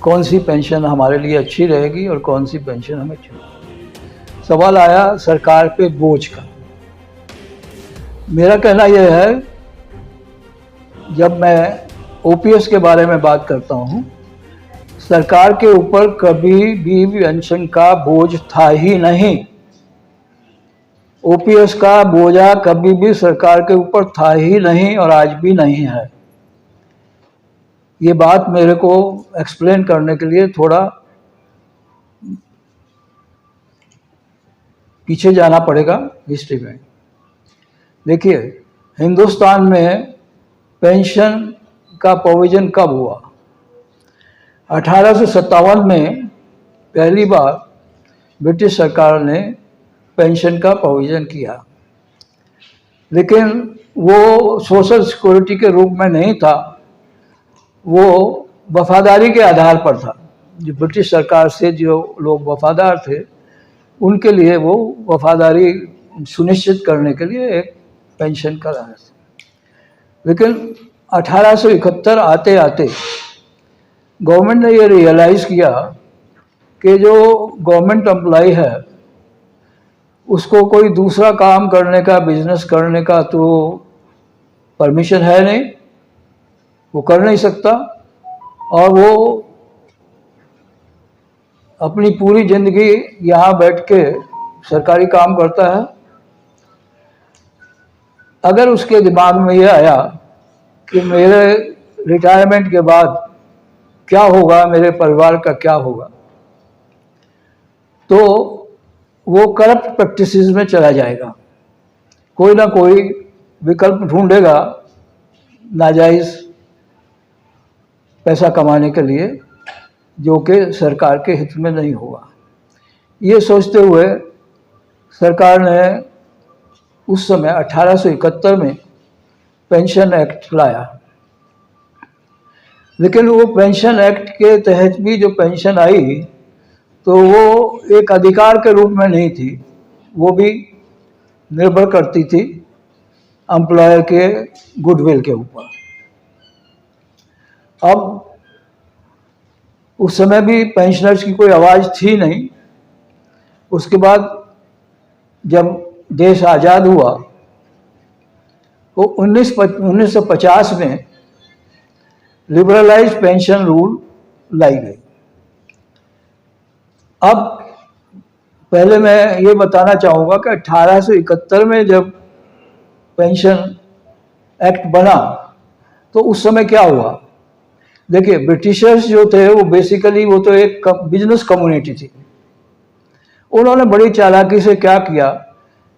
कौन सी पेंशन हमारे लिए अच्छी रहेगी और कौन सी पेंशन हमें चाहिए। सवाल आया सरकार पे बोझ का। मेरा कहना यह है, जब मैं ओपीएस के बारे में बात करता हूँ, सरकार के ऊपर कभी भी पेंशन का बोझ था ही नहीं। ओपीएस का बोझा कभी भी सरकार के ऊपर था ही नहीं और आज भी नहीं है। ये बात मेरे को एक्सप्लेन करने के लिए थोड़ा पीछे जाना पड़ेगा हिस्ट्री में। देखिए, हिंदुस्तान में पेंशन का प्रोविज़न कब हुआ? 1857 में पहली बार ब्रिटिश सरकार ने पेंशन का प्रोविज़न किया, लेकिन वो सोशल सिक्योरिटी के रूप में नहीं था, वो वफादारी के आधार पर था। जो ब्रिटिश सरकार से जो लोग वफादार थे, उनके लिए वो वफादारी सुनिश्चित करने के लिए एक पेंशन का रहा था। लेकिन 1871 आते आते गवर्नमेंट ने ये रियलाइज़ किया कि जो गवर्नमेंट एम्प्लॉय है उसको कोई दूसरा काम करने का, बिजनेस करने का तो परमिशन है नहीं, वो कर नहीं सकता, और वो अपनी पूरी ज़िंदगी यहाँ बैठ के सरकारी काम करता है। अगर उसके दिमाग में ये आया कि मेरे रिटायरमेंट के बाद क्या होगा, मेरे परिवार का क्या होगा, तो वो करप्ट प्रैक्टिसेस में चला जाएगा, कोई ना कोई विकल्प ढूंढेगा नाजायज़ पैसा कमाने के लिए, जो कि सरकार के हित में नहीं होगा। ये सोचते हुए सरकार ने उस समय 1871 में पेंशन एक्ट लाया। लेकिन वो पेंशन एक्ट के तहत भी जो पेंशन आई, तो वो एक अधिकार के रूप में नहीं थी, वो भी निर्भर करती थी एम्प्लॉयर के गुडविल के ऊपर। अब उस समय भी पेंशनर्स की कोई आवाज़ थी नहीं। उसके बाद जब देश आज़ाद हुआ तो 1950 में लिबरलाइज पेंशन रूल लाई गई। अब पहले मैं ये बताना चाहूँगा कि 1871 में जब पेंशन एक्ट बना तो उस समय क्या हुआ। देखिए, ब्रिटिशर्स जो थे वो बेसिकली वो तो एक बिजनेस कम्युनिटी थी। उन्होंने बड़ी चालाकी से क्या किया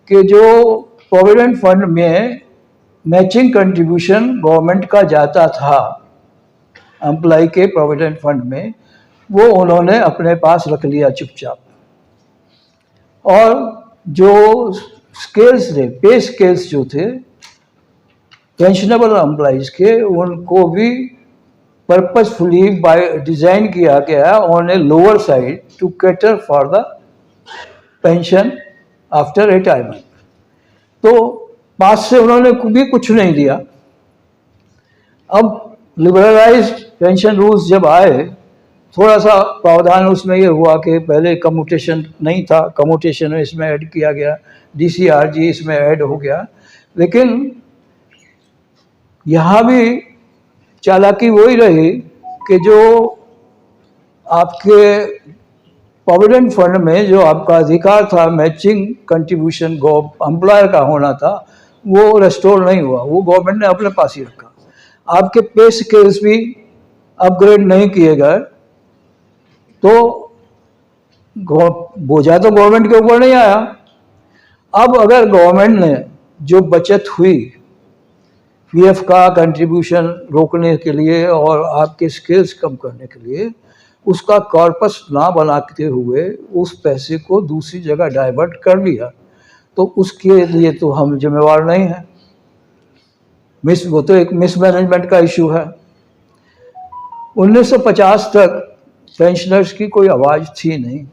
कि जो प्रोविडेंट फंड में मैचिंग कंट्रीब्यूशन गवर्नमेंट का जाता था एम्प्लॉय के प्रोविडेंट फंड में, वो उन्होंने अपने पास रख लिया चुपचाप। और जो स्केल्स थे, पे स्केल्स जो थे पेंशनेबल एम्प्लॉयज़ के, उनको भी पर्पसफुली बाय डिज़ाइन किया गया on a lower side to cater for the pension after retirement. तो पास से उन्होंने भी कुछ नहीं दिया। अब लिबरलाइज्ड पेंशन रूल्स जब आए, थोड़ा सा प्रावधान उसमें ये हुआ कि पहले कम्यूटेशन नहीं था, कम्यूटेशन इसमें ऐड किया गया, डीसीआरजी इसमें ऐड हो गया। लेकिन यहाँ भी चालाकी वही रही कि जो आपके प्रोविडेंट फंड में जो आपका अधिकार था मैचिंग कंट्रीब्यूशन एम्प्लॉयर का होना था, वो रेस्टोर नहीं हुआ, वो गवर्नमेंट ने अपने पास ही रखा। आपके पे स्केल्स भी अपग्रेड नहीं किए गए, तो बोझा तो गवर्नमेंट के ऊपर नहीं आया। अब अगर गवर्नमेंट ने जो बचत हुई पीएफ का कंट्रीब्यूशन रोकने के लिए और आपके स्किल्स कम करने के लिए, उसका कॉर्पस ना बनाते हुए उस पैसे को दूसरी जगह डाइवर्ट कर लिया, तो उसके लिए तो हम जिम्मेवार नहीं हैं। वो तो एक मिसमैनेजमेंट का इशू है। 1950 तक पेंशनर्स की कोई आवाज़ थी नहीं।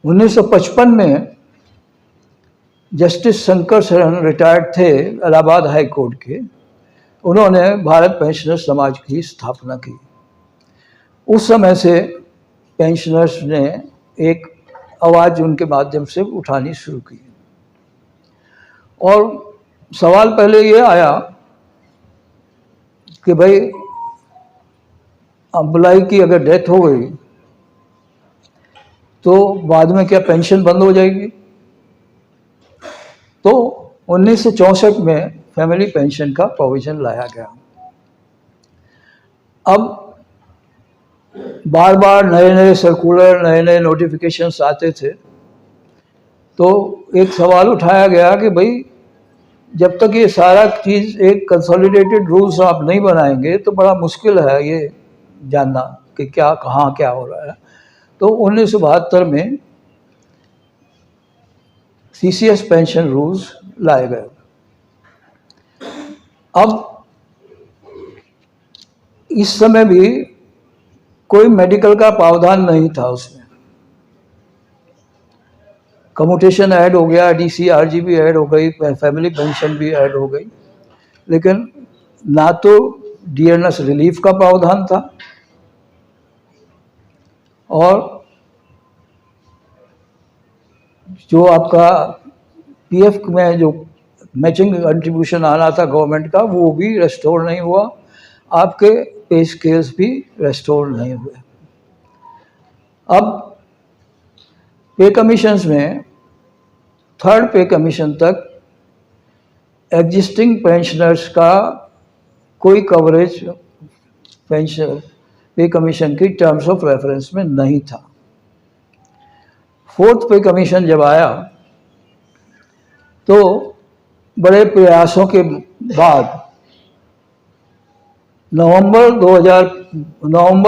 1955 में जस्टिस शंकर शरण रिटायर्ड थे इलाहाबाद हाई कोर्ट के, उन्होंने भारत पेंशनर समाज की स्थापना की। उस समय से पेंशनर्स ने एक आवाज़ उनके माध्यम से उठानी शुरू की। और सवाल पहले ये आया कि भाई एम्प्लॉय की अगर डेथ हो गई तो बाद में क्या पेंशन बंद हो जाएगी? तो 1964 में फैमिली पेंशन का प्रोविजन लाया गया। अब बार बार नए नए सर्कुलर, नए नए नोटिफिकेशंस आते थे, तो एक सवाल उठाया गया कि भाई जब तक ये सारा चीज़ एक कंसोलिडेटेड रूल्स आप नहीं बनाएंगे तो बड़ा मुश्किल है ये जानना कि क्या कहाँ क्या हो रहा है। तो 1972 में CCS पेंशन रूल्स लाए गए। अब इस समय भी कोई मेडिकल का प्रावधान नहीं था उसमें। कम्यूटेशन ऐड हो गया, DCRG भी ऐड हो गई, फैमिली पेंशन भी ऐड हो गई, लेकिन ना तो डियरनेस रिलीफ का प्रावधान था और जो आपका PF में जो मैचिंग कंट्रीब्यूशन आना था गवर्नमेंट का वो भी रेस्टोर नहीं हुआ, आपके पे स्केल्स भी रेस्टोर नहीं हुए। अब पे कमीशंस में थर्ड पे कमीशन तक एग्जिस्टिंग पेंशनर्स का कोई कवरेज पेंशन पे कमीशन की टर्म्स ऑफ रेफरेंस में नहीं था। फोर्थ पे कमीशन जब आया तो बड़े प्रयासों के बाद नवंबर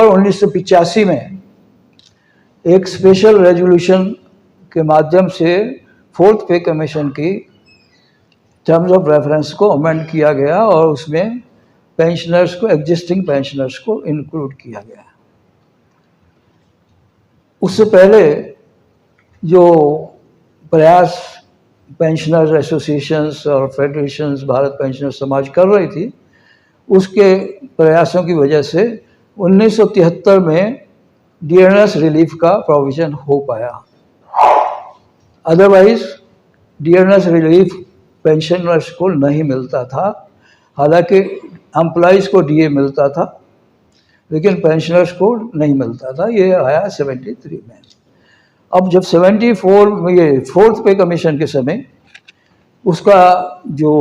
1985 में एक स्पेशल रेजोल्यूशन के माध्यम से फोर्थ पे कमीशन की टर्म्स ऑफ रेफरेंस को अमेंड किया गया और उसमें पेंशनर्स को, एग्जिस्टिंग पेंशनर्स को इंक्लूड किया गया। उससे पहले जो प्रयास पेंशनर्स एसोसिएशंस और फेडरेशंस भारत पेंशनर समाज कर रही थी, उसके प्रयासों की वजह से 1973 में डियरनेस रिलीफ का प्रोविजन हो पाया। अदरवाइज डियरनेस रिलीफ पेंशनर्स को नहीं मिलता था। हालांकि एम्प्लॉइज़ को DA मिलता था लेकिन पेंशनर्स को नहीं मिलता था। ये आया 73 में। अब जब 74 में ये फोर्थ पे कमीशन के समय उसका जो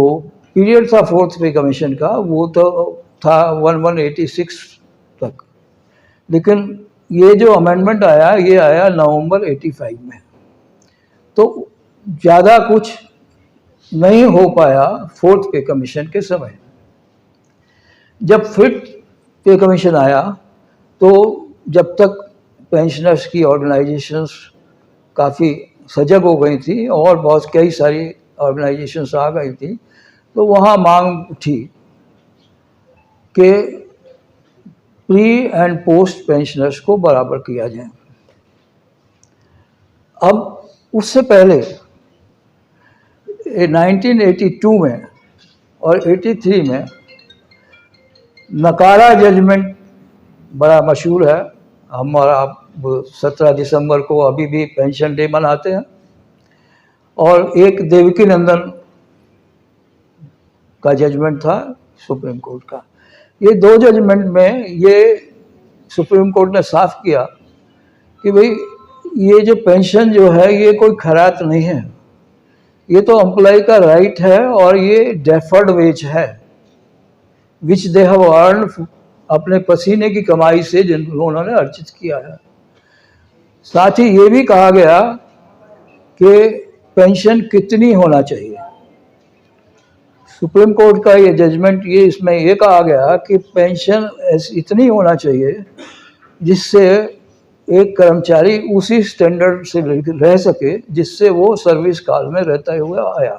पीरियड था फोर्थ पे कमीशन का वो तो था 1186 तक, लेकिन ये जो अमेंडमेंट आया ये आया नवंबर 85 में। तो ज़्यादा कुछ नहीं हो पाया फोर्थ पे कमीशन के समय। जब फिफ्थ पे कमीशन आया तो जब तक पेंशनर्स की ऑर्गेनाइजेशंस काफ़ी सजग हो गई थी और बहुत कई सारी ऑर्गेनाइजेशंस आ गई थी, तो वहाँ मांग उठी कि प्री एंड पोस्ट पेंशनर्स को बराबर किया जाए। अब उससे पहले 1982 में और 83 में नकारा जजमेंट बड़ा मशहूर है। हमारा 17 दिसंबर को अभी भी पेंशन डे मनाते हैं। और एक देवकी नंदन का जजमेंट था सुप्रीम कोर्ट का। ये दो जजमेंट में ये सुप्रीम कोर्ट ने साफ किया कि भाई ये जो पेंशन जो है ये कोई खैरात नहीं है, ये तो एम्प्लॉय का राइट है और ये डेफर्ड वेज है विच दे हैव अर्न, अपने पसीने की कमाई से जिन्होंने अर्जित किया है। साथ ही ये भी कहा गया कि पेंशन कितनी होना चाहिए। सुप्रीम कोर्ट का ये जजमेंट ये इसमें ये कहा गया कि पेंशन इतनी होना चाहिए जिससे एक कर्मचारी उसी स्टैंडर्ड से रह सके जिससे वो सर्विस काल में रहता हुआ आया।